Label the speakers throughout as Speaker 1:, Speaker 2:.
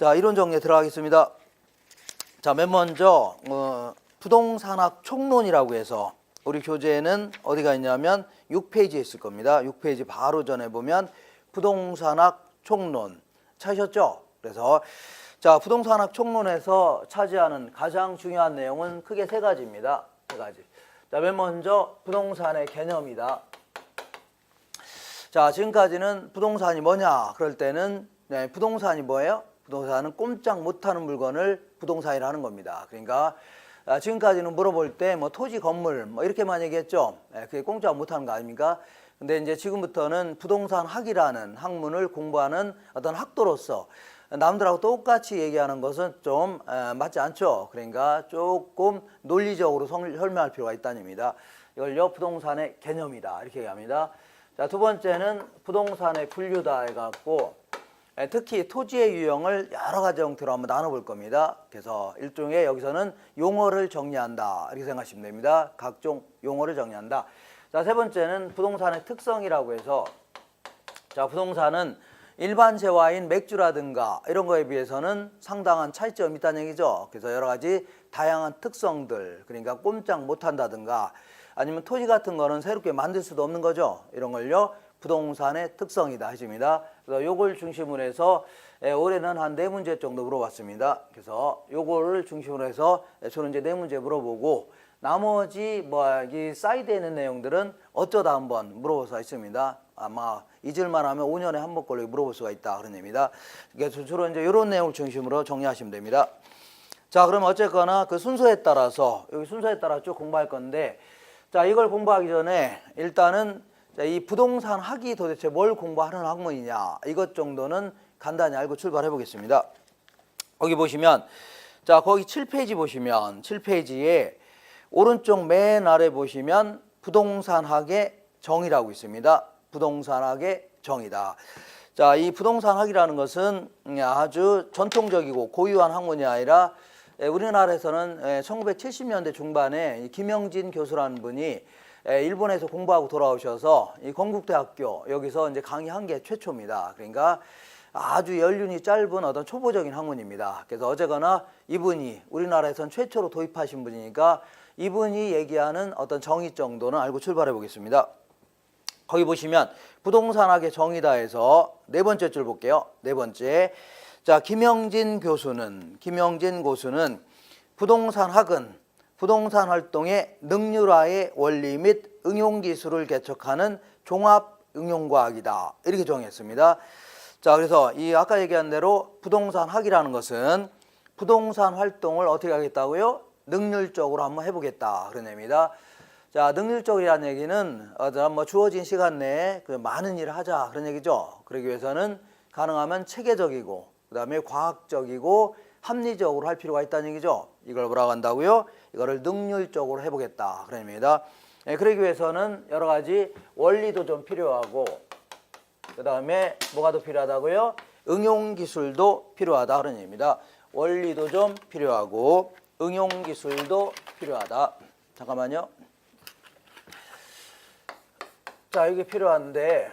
Speaker 1: 자, 이론 정리에 들어가겠습니다. 자, 맨 먼저 부동산학 총론이라고 해서 우리 교재에는 어디가 있냐면 6페이지에 있을 겁니다. 6페이지 바로 전에 보면 부동산학 총론 찾으셨죠? 그래서 자, 부동산학 총론에서 차지하는 가장 중요한 내용은 크게 세 가지입니다. 세 가지. 자, 맨 먼저 부동산의 개념이다. 자, 지금까지는 부동산이 뭐냐? 그럴 때는 부동산이 뭐예요? 부동산은 꼼짝 못하는 물건을 부동산이라 하는 겁니다. 그러니까 지금까지는 물어볼 때 뭐 토지, 건물 뭐 이렇게만 얘기했죠. 그게 꼼짝 못하는 거 아닙니까? 근데 이제 지금부터는 부동산 학이라는 학문을 공부하는 어떤 학도로서 남들하고 똑같이 얘기하는 것은 좀 맞지 않죠. 그러니까 조금 논리적으로 설명할 필요가 있다는 얘기입니다. 이걸요 부동산의 개념이다 이렇게 얘기합니다. 자, 두 번째는 부동산의 분류다 해갖고 특히 토지의 유형을 여러 가지 형태로 한번 나눠볼 겁니다. 그래서 일종의 여기서는 용어를 정리한다 이렇게 생각하시면 됩니다. 각종 용어를 정리한다. 자, 세 번째는 부동산의 특성이라고 해서 자, 부동산은 일반 재화인 맥주라든가 이런 거에 비해서는 상당한 차이점이 있다는 얘기죠. 그래서 여러 가지 다양한 특성들, 그러니까 꼼짝 못한다든가 아니면 토지 같은 거는 새롭게 만들 수도 없는 거죠. 이런 걸요 부동산의 특성이다 하십니다. 그래서 요걸 중심으로 해서 올해는 한 4문제 정도 물어봤습니다. 그래서 요거를 중심으로 해서 저는 이제 4문제 물어보고 나머지 이 사이드에 있는 내용들은 어쩌다 한번 물어볼 수가 있습니다. 아마 잊을만 하면 5년에 한 번꼴로 물어볼 수가 있다 그런 얘기입니다. 그래서 주로 이제 이런 내용을 중심으로 정리하시면 됩니다. 자, 그럼 어쨌거나 그 순서에 따라서 여기 순서에 따라 쭉 공부할 건데 자, 이걸 공부하기 전에 일단은 이 부동산 학이 도대체 뭘 공부하는 학문이냐 이것 정도는 간단히 알고 출발해 보겠습니다. 거기 보시면 자, 거기 7페이지 보시면 7페이지에 오른쪽 맨 아래 보시면 부동산학의 정의라고 있습니다. 부동산학의 정의다. 자, 이 부동산학이라는 것은 아주 전통적이고 고유한 학문이 아니라 우리나라에서는 1970년대 중반에 김영진 교수라는 분이 일본에서 공부하고 돌아오셔서 이 건국대학교 여기서 이제 강의한 게 최초입니다. 그러니까 아주 연륜이 짧은 어떤 초보적인 학문입니다. 그래서 어쨌거나 이분이 우리나라에선 최초로 도입하신 분이니까 이분이 얘기하는 어떤 정의 정도는 알고 출발해 보겠습니다. 거기 보시면 부동산학의 정의다에서 네 번째 줄 볼게요. 네 번째. 자, 김영진 교수는 부동산학은 부동산 활동의 능률화의 원리 및 응용 기술을 개척하는 종합 응용과학이다. 이렇게 정의했습니다. 자, 그래서 이 아까 얘기한 대로 부동산학이라는 것은 부동산 활동을 어떻게 하겠다고요? 능률적으로 한번 해보겠다 그런 의미입니다. 자, 능률적이라는 얘기는 주어진 시간 내에 많은 일을 하자 그런 얘기죠. 그러기 위해서는 가능하면 체계적이고 그다음에 과학적이고 합리적으로 할 필요가 있다는 얘기죠. 이걸 뭐라고 한다고요? 이거를 능률적으로 해보겠다 그런 의미입니다. 그러기 위해서는 여러 가지 원리도 좀 필요하고 그다음에 뭐가 더 필요하다고요? 응용 기술도 필요하다 그런 의미입니다. 원리도 좀 필요하고 응용 기술도 필요하다. 잠깐만요. 자, 이게 필요한데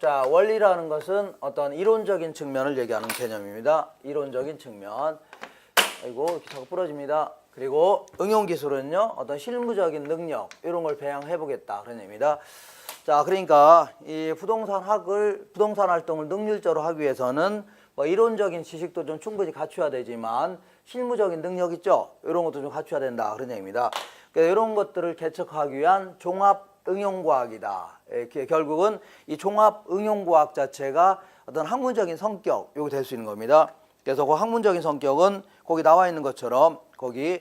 Speaker 1: 자, 원리라는 것은 어떤 이론적인 측면을 얘기하는 개념입니다. 이론적인 측면. 아이고, 이렇게 자꾸 부러집니다. 그리고 응용 기술은요, 어떤 실무적인 능력 이런 걸 배양해 보겠다 그런 의미입니다. 자, 그러니까 이 부동산 활동을 능률적으로 하기 위해서는 이론적인 지식도 좀 충분히 갖춰야 되지만 실무적인 능력 있죠? 이런 것도 좀 갖춰야 된다 그런 얘기입니다. 그러니까 이런 것들을 개척하기 위한 종합 응용과학이다. 결국은 이 종합 응용과학 자체가 어떤 학문적인 성격 요거 될 수 있는 겁니다. 그래서 그 학문적인 성격은 거기 나와 있는 것처럼 거기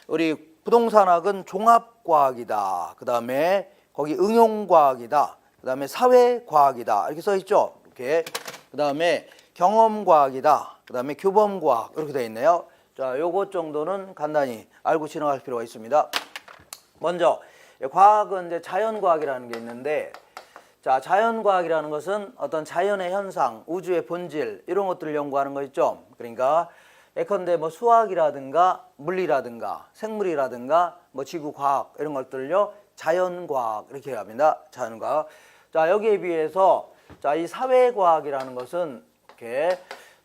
Speaker 1: 우리 부동산학은 종합과학이다. 그 다음에 거기 응용과학이다. 그 다음에 사회과학이다. 이렇게 써 있죠. 이렇게. 그 다음에 경험과학이다. 그 다음에 교범과학 이렇게 되어 있네요. 자, 요것 정도는 간단히 알고 지나갈 필요가 있습니다. 먼저 과학은 이제 자연과학이라는 게 있는데 자, 자연과학이라는 것은 어떤 자연의 현상, 우주의 본질 이런 것들을 연구하는 거 있죠. 그러니까 예컨대 수학이라든가 물리라든가 생물이라든가 지구과학 이런 것들을요 자연과학 이렇게 합니다. 자연과학. 자, 여기에 비해서 자, 이 사회과학이라는 것은 이렇게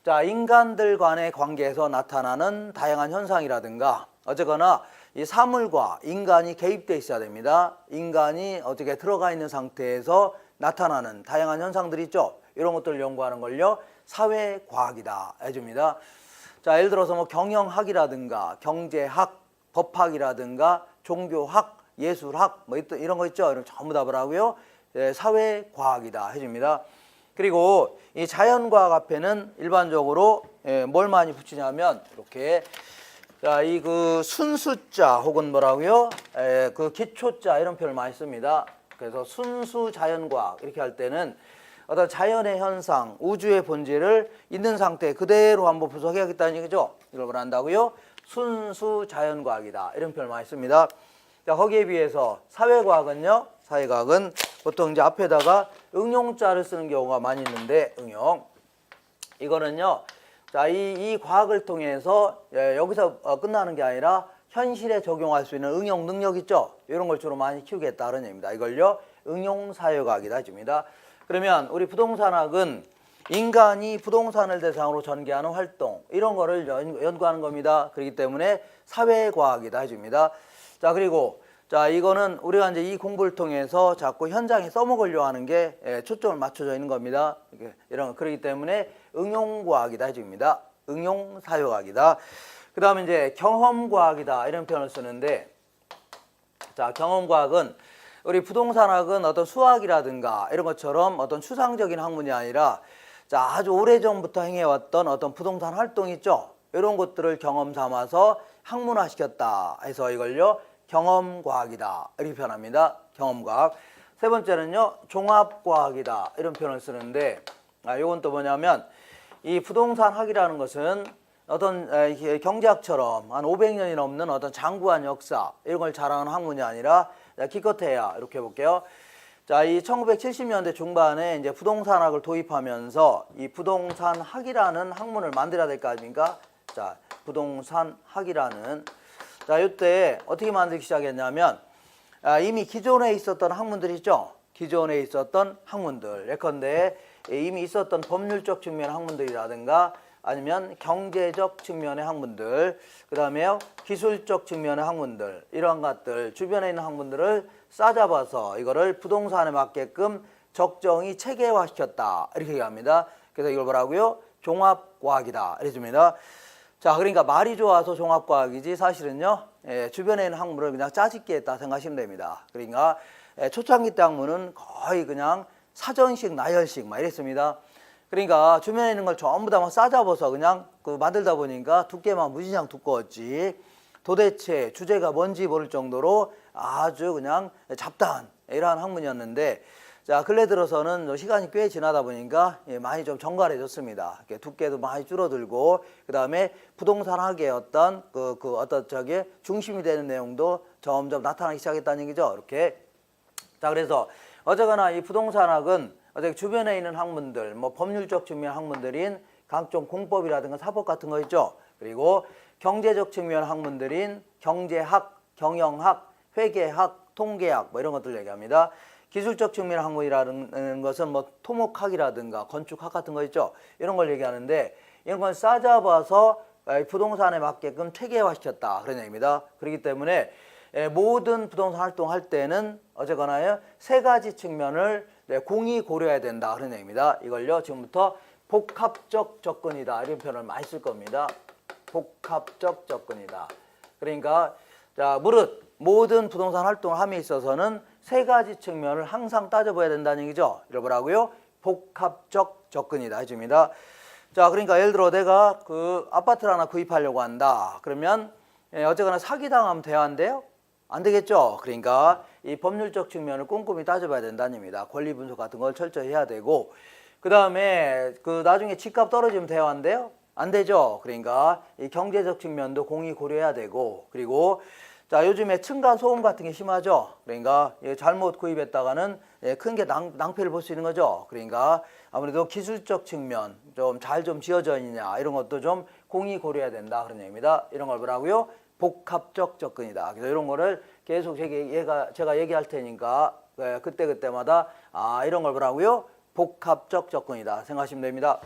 Speaker 1: 자, 인간들 간의 관계에서 나타나는 다양한 현상이라든가 어쨌거나 이 사물과 인간이 개입돼 있어야 됩니다. 인간이 어떻게 들어가 있는 상태에서 나타나는 다양한 현상들이 있죠. 이런 것들을 연구하는 걸요 사회과학이다 해줍니다. 자, 예를 들어서 뭐 경영학이라든가 경제학, 법학이라든가 종교학, 예술학 뭐 이런 거 있죠. 이런 전부 다 뭐라고요? 사회과학이다 해줍니다. 그리고 이 자연과학 앞에는 일반적으로 뭘 많이 붙이냐면 이렇게 자, 이 그 순수자 혹은 뭐라고요? 그 기초자 이런 표현을 많이 씁니다. 그래서 순수 자연과학 이렇게 할 때는 어떤 자연의 현상, 우주의 본질을 있는 상태 그대로 한번 분석해야겠다는 얘기죠. 이걸 뭘 한다고요? 순수 자연과학이다 이런 표현을 많이 씁니다. 자, 거기에 비해서 사회과학은요. 사회과학은 보통 이제 앞에다가 응용자를 쓰는 경우가 많이 있는데 응용 이거는요. 자, 이 과학을 통해서 여기서 끝나는 게 아니라 현실에 적용할 수 있는 응용 능력 있죠. 이런 걸 주로 많이 키우겠다는 얘기입니다. 이걸요 응용 사회과학이다 해줍니다. 그러면 우리 부동산학은 인간이 부동산을 대상으로 전개하는 활동 이런 거를 연구하는 겁니다. 그렇기 때문에 사회과학이다 해줍니다. 자, 그리고 자, 이거는 우리가 이제 이 공부를 통해서 자꾸 현장에 써먹으려고 하는 게 초점을 맞춰져 있는 겁니다. 이런 거. 그렇기 때문에 응용과학이다 해줍니다. 응용사회과학이다. 그 다음에 이제 경험과학이다 이런 표현을 쓰는데 자, 경험과학은 우리 부동산학은 어떤 수학이라든가 이런 것처럼 어떤 추상적인 학문이 아니라 자, 아주 오래전부터 행해왔던 어떤 부동산 활동이 있죠. 이런 것들을 경험 삼아서 학문화시켰다 해서 이걸요 경험과학이다 이렇게 표현합니다. 경험과학. 세 번째는요 종합과학이다 이런 표현을 쓰는데 이건 또 뭐냐면 이 부동산학이라는 것은 어떤 경제학처럼 한 500년이 넘는 어떤 장구한 역사 이런 걸 자랑하는 학문이 아니라 기껏해야 이렇게 해볼게요. 자, 이 1970년대 중반에 이제 부동산학을 도입하면서 이 부동산학이라는 학문을 만들어야 될 거 아닙니까? 자, 부동산학이라는 자, 이때 어떻게 만들기 시작했냐면 이미 기존에 있었던 학문들 있죠. 기존에 있었던 학문들 예컨대 이미 있었던 법률적 측면의 학문들이라든가 아니면 경제적 측면의 학문들 그 다음에 기술적 측면의 학문들 이러한 것들 주변에 있는 학문들을 싸잡아서 이거를 부동산에 맞게끔 적정히 체계화시켰다 이렇게 얘기합니다. 그래서 이걸 뭐라고요? 종합과학이다 이렇게 줍니다. 자, 그러니까 말이 좋아서 종합과학이지 사실은요 주변에 있는 학문을 그냥 짜집기 했다 생각하시면 됩니다. 그러니까 초창기 때 학문은 거의 그냥 사전식 나열식 막 이랬습니다. 그러니까 주변에 있는 걸 전부 다 막 싸잡아서 그냥 만들다 보니까 두께만 무지장 두꺼웠지 도대체 주제가 뭔지 모를 정도로 아주 그냥 잡다한 이러한 학문이었는데 자, 근래 들어서는 시간이 꽤 지나다 보니까 많이 좀 정갈해졌습니다. 두께도 많이 줄어들고 그 다음에 부동산학의 어떤 어떤 중심이 되는 내용도 점점 나타나기 시작했다는 얘기죠. 이렇게 자, 그래서 어쨌거나 이 부동산학은 어떻게 주변에 있는 학문들, 뭐 법률적 측면 학문들인 각종 공법이라든가 사법 같은 거 있죠. 그리고 경제적 측면 학문들인 경제학, 경영학, 회계학, 통계학 뭐 이런 것들 얘기합니다. 기술적 측면 학문이라는 것은 뭐 토목학이라든가 건축학 같은 거 있죠. 이런 걸 얘기하는데 이런 걸 싸잡아서 부동산에 맞게끔 체계화시켰다 그런 얘기입니다. 그렇기 때문에 모든 부동산 활동할 때는 어쨌거나 세 가지 측면을 공히 고려해야 된다 그런 얘기입니다. 이걸요 지금부터 복합적 접근이다 이런 표현을 많이 쓸 겁니다. 복합적 접근이다. 그러니까 자, 무릇 모든 부동산 활동을 함에 있어서는 세 가지 측면을 항상 따져봐야 된다는 얘기죠. 이걸 뭐라고요? 복합적 접근이다 해줍니다. 자, 그러니까 예를 들어 내가 아파트를 하나 구입하려고 한다. 그러면 어쨌거나 사기당하면 돼야 한대요? 안 되겠죠. 그러니까 이 법률적 측면을 꼼꼼히 따져봐야 된다는 얘기입니다. 권리 분석 같은 걸 철저히 해야 되고 그 다음에 나중에 집값 떨어지면 돼야 한대요? 안 되죠. 그러니까 이 경제적 측면도 공히 고려해야 되고 그리고 자, 요즘에 층간 소음 같은 게 심하죠. 그러니까 잘못 구입했다가는 큰 게 낭패를 볼 수 있는 거죠. 그러니까 아무래도 기술적 측면 좀 잘 지어져 있느냐 이런 것도 좀 공히 고려해야 된다 그런 얘기입니다. 이런 걸 뭐라고요? 복합적 접근이다. 그래서 이런 거를 계속 제가 얘기할 테니까 그때마다 이런 걸 뭐라고요? 복합적 접근이다 생각하시면 됩니다.